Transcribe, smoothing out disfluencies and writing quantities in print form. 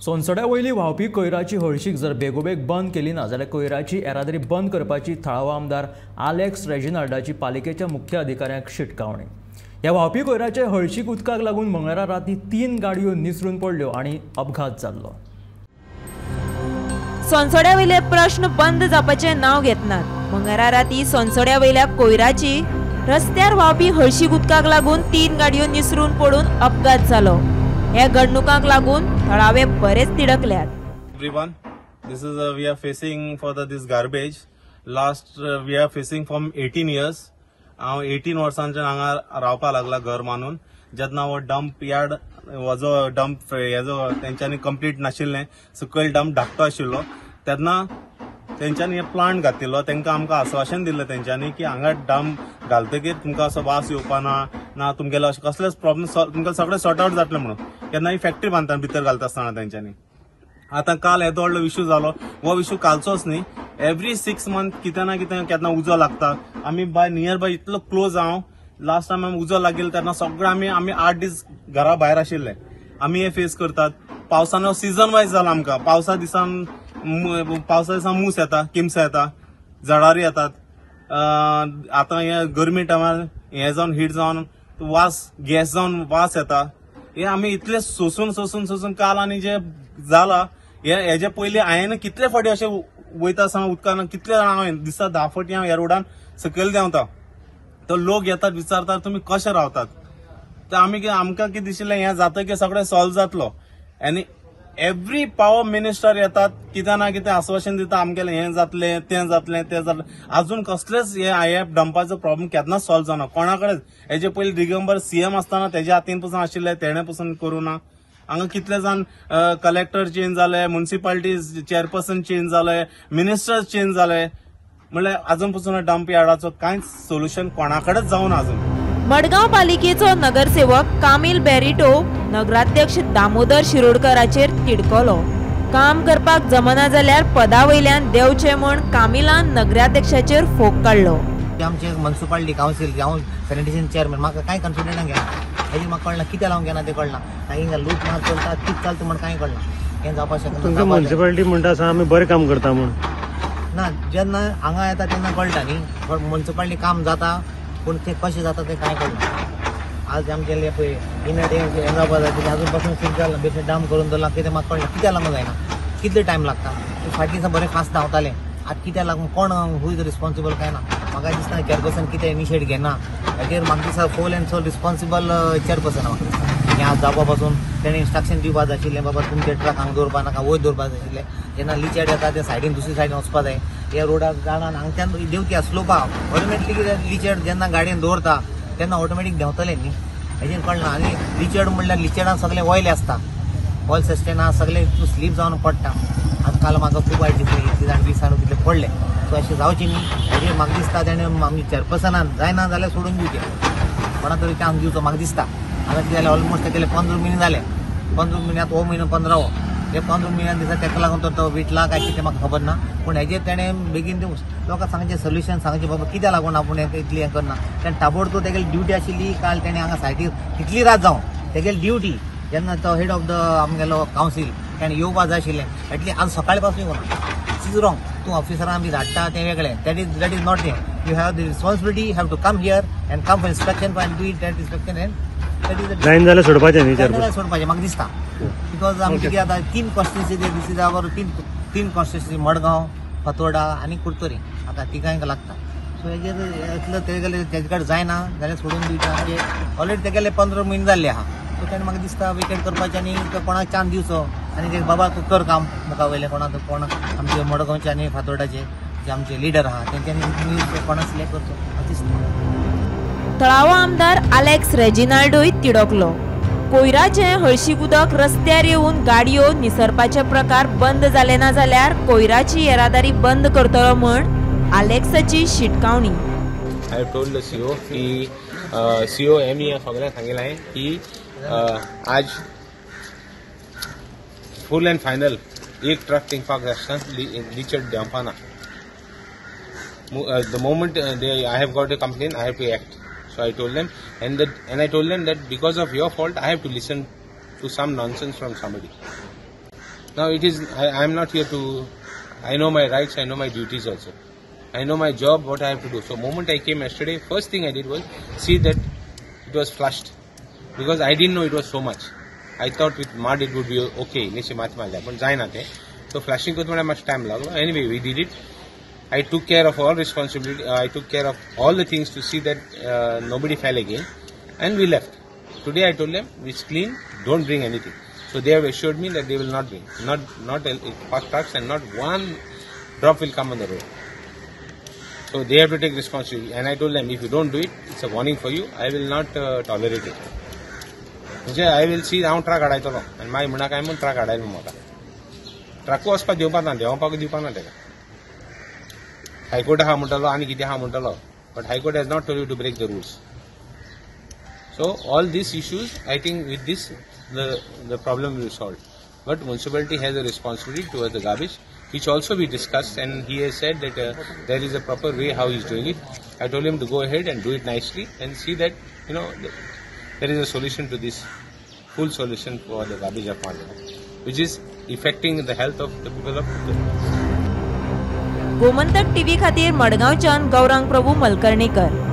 सोनसड्या वयली व्हांवपी कोयराची हळशीक जर बेगोबेग बंद केली ना जाल्यार कोयराची येरादारी बंद करपाची थळावो आमदार आलेक्स रेजिनाल्डाची पालिकेच्या मुख्य अधिकाऱ्यांक शिटकावणी। ह्या व्हांवपी कोयराचे हळशीक उदकाक लागून मंगळारा राती 3 गाडयो निसरून पडल्यो आनी अपघात जाल्लो। सोनसड्या वयले प्रश्न बंद जावपाचे नांव घेतनात। मंगळारा राती सोनसड्या वयल्या कोयराची रस्त्यार व्हांवपी हळशीक उदकाक लागून 3 गाडयो निसरून पडून अपघात जालो। ह्या घडणुकांक लागून थळावे बरेच तिडकल्यात। Everyone, this is we are facing for this garbage. Last we are facing from 18 years. हांव 18 वर्सांचे हांगा रावपा लागला घर मानून। जेन्ना हो डंप यार्ड हो जो डंप हेजो तेंच्यांनी कंप्लीट नाशिल्लें, सकयल डंप धाकटो आशिल्लो, तेन्ना तेंच्यांनी हे प्लांट घातिल्लो। तेंकां आमकां आश्वासन दिल्लें तेंच्यांनी की हांगा डंप घालतकीर तुमकां असो वास येवपा ना तुमगेलो अशें कसलेच प्रॉब्लेम तुमकां सगळें सॉर्ट आउट जातलें म्हणून। केन्ना ही फॅक्टरी बांदता भितर घालता आसतना तेंच्यांनी। आतां काल येदो व्हडलो इश्यू जालो, हो इश्यू कालचोच न्ही, एवरी 6 मंथ कितें ना कितें केन्ना उजो लागता। आमी नियर बाय इतलो क्लोज हांव लास्ट टायम आमी उजो लागिल्लो तेन्ना सगळे आमी 8 दीस घरा भायर आशिल्ले। आमी हे फेस करतात। पावसान सीझन वायज जाला आमकां। पावसा दिसान मूस येता, किमसां येता, जडारी येतात। आतां हे गरमी टायमार हे जावन हीट जावन वास गॅस जावन वास येता। हे आमी इतले सोसून काल आनी जे जाला हेजे पयलीं हांवें कितले फावटी अशें वयता आसतना उदकान कितले हांव दिसा 10 फावटी हांव ह्या रोडान सकयल देंवता। तो लोक येतात विचारतात तुमी कशे रावतात। तर आमकां कितें दिशिल्लें हें जातकीर सगळें सॉल्व जातलो। आनी एवरी पावर मिनिस्टर येतात, कितें ना कितें आश्वासन दिता आमगेलें हें जातलें तें जातलें। अजून कसलेच हे डंपाचो प्रॉब्लेम केन्नाच सॉल्व जावना कोणा कडेन। हेजे पयलीं दिगंबर सीएम आसतना तेज्या हातीन पसून आशिल्लें, तेणें पसून करूं ना। हांगा कितले जाण कलेक्टर चेंज जाले, म्युनिसिपालिटी चेअरपर्सन चेंज जाले, मिनिस्टर चेंज जाले, म्हणल्यार अजून पसून डंप यार्डाचो कांयच सोल्युशन कोणा कडेच जावना अजून। मडगांव पालिकेचो नगरसेवक कामिल बेरिटो नगराध्यक्ष दामोदर शिरोडकराचेर तिडकलो। काम करपाक जमना जाल्यार पदा वयल्यान देंवचें म्हूण कामिलान नगराध्यक्षाचेर फोग काडलो। आमचे म्युनिसिपालिटी कावन्सील हांव सॅनिटेशन चेअरमॅन, म्हाका कांय कन्फिडंट घेना। हेजी म्हाका कळना कित्या लावंक घेना तें कळना। हिंगा लूट मार चलता कितें चलता म्हण कांय कळना। हें जावपाक शकना। तुमकां म्युनिसिपालिटी म्हणटा आसा आमी बरें काम करता म्हूण ना, जेन्ना हांगा येता तेन्ना कळटा न्ही म्युनिसिपालिटी काम जाता, पूण तें कशें जाता तें कांय कळना। आज आमचे पळय इनट येवपा जाय तें आजून पासून फिट जालां, बेश्टें डाम करून दवरला, कितें म्हाका कळना कित्याक लागून जायना, कितले टायम लागता। फाटीं बरें फास्ट धांवतालें, आतां कित्याक लागून कोण हू इज रिस्पॉन्सिबल काय ना। म्हाका दिसता चेअरपर्सन कितें इनिशिएट घेना, हाचेर म्हाका दिसता full and sole responsible chairperson म्हाका दिसता। हें आज जावपा पासून तेणें इंस्ट्रक्शन दिवपा जाय आशिल्लें, बाबा तुमचे ट्रक हांगा दवरपा नाका, वयर दवरपा जाय आशिल्लें। जेन्ना लिचेड येता ते सायडीन दुसरी सायडीन वचपा जाय। ह्या रोडाक जाणान हांगच्यान देंवती स्लोपा ऑटोमॅटिकली कितें लिचेड जेन्ना गाडयेन दवरता तेन्ना ऑटोमॅटीक देंवतलें न्ही, हेजेर कळना। आनी लिचेड म्हणल्यार लिचेडान सगळें ऑयल आसता, ऑयल सस्टेना सगळें स्लीप जावन पडटा। आज काल म्हाका खूब वायट दिसलें, इतले जाण 20 जाण कितले पडले। सो अशें जावचें न्ही, हेजेर म्हाका दिसता तेणें आमी चेअरपर्सनान जायना जाल्यार सोडून दिवचें, कोणा तरी चान्स दिवचो म्हाका दिसता। हांगा कितें जालें ऑलमोस्ट तेगेले 15 म्हयने जाले, 15 म्हयन्यांत हो म्हयनो 15वो, हे 15 म्हयन्यान दिसा तेका लागून तो विटला काय कितें म्हाका खबर ना, पूण हेजेर तेणें बेगीन लोकांक सांगचें सोल्युशन सांगचें, बाबा कित्याक लागून आपूण इतली हें करना। तेणें ताबडतोब तेगेली ड्युटी आशिल्ली, काल तेणें हांगा सायटीर कितली रात जावं तेगेली ड्युटी जेन्ना तो हेड ऑफ द आमगेलो कावन्सील तेणें येवपा जाय आशिल्लें, एटली आज सकाळी पासून येवना। Is wrong. तूं ऑफिसरां बी धाडटा तें वेगळें, दॅट इज नॉट हें। You have the responsibility, you have to come here and come for inspection and do it that inspection and जायन जाल्यार सोडपाचें न्ही, सोडपाचें म्हाका दिसता। बिकॉज आमी कितें आतां 3 कॉन्स्टिट्युन्सी दिसी बरोबर 3 कॉन्स्टिट्युन्सी मडगांव, फातोर्डा आनी कुडतोरी, आतां तिगांक लागता। सो हेजेर इतलें तेगेलें तेजे कडेन जायना जाल्यार सोडून दिवचें। ऑलरेडी तेगेले 15 म्हयने जाल्ले आहा। सो तेणें म्हाका दिसता विकेट करपाचें आनी कोणाक चान्स दिवचो आनी ते बाबा तूं कर काम मुखा वयलें कोण आमचे मडगांवचे आनी फातोर्डाचे जे आमचे लिडर आहा तेंच्यांनी कोणाक सिलेक्ट करचो म्हाका दिसता। थळावो आमदार आलेक्स रेजिनाल्डोय तिडकलो। कोयराचें हळशीक उदक रस्त्यार येवन गाडयो निसरपाचे प्रकार बंद जाले ना जाल्यार कोयराची येरादारी बंद करतलो म्हूण आलेक्साची शिटकावणी। आय टोल्ड द सीओ की सीओ एमी सगळ्यांक सांगिल्लें हांवें की आज फुल एंड फायनल एक ट्रक तिंगपाक जाय आसता लिचेड डंपाना। The moment I have got a complaint, I have to act. So I told them, and I told them that because of your fault, I have to listen to some nonsense from somebody. Now it is, I am not here to, I know my rights, I know my duties also. I know my job, what I have to do. So moment I came yesterday, first thing I did was see that it was flushed. Because I didn't know it was so much. I thought with mud it would be okay, niche math malya, but jai na the. So flushing ko thoda much time lagla. Anyway, we did it. I took care of all responsibility, I took care of all the things to see that nobody fell again. And we left. Today I told them, it's clean, don't bring anything. So they have assured me that they will not bring, not park trucks, and not one drop will come on the road. So they have to take responsibility. And I told them, if you don't do it, it's a warning for you. I will not tolerate it. I will see how truck adayto lo. And my muna kai mun truck aday mota. Truck was pa deupa na deupa na tega. High Court ha muntalo ani kiti ha muntalo. But High Court has not told you to break the rules. So all these issues, I think with this the problem will be solved. But municipality has a responsibility towards the garbage, which also we discussed, and he has said that there is a proper way how he is doing it. I told him to go ahead and do it nicely and see that there is a solution to this, full solution for the garbage of Mandya, which is affecting the health of the people of Gomantak TV खातीर मडगांवच्यान गौरांग प्रभू मलकर्णीकर.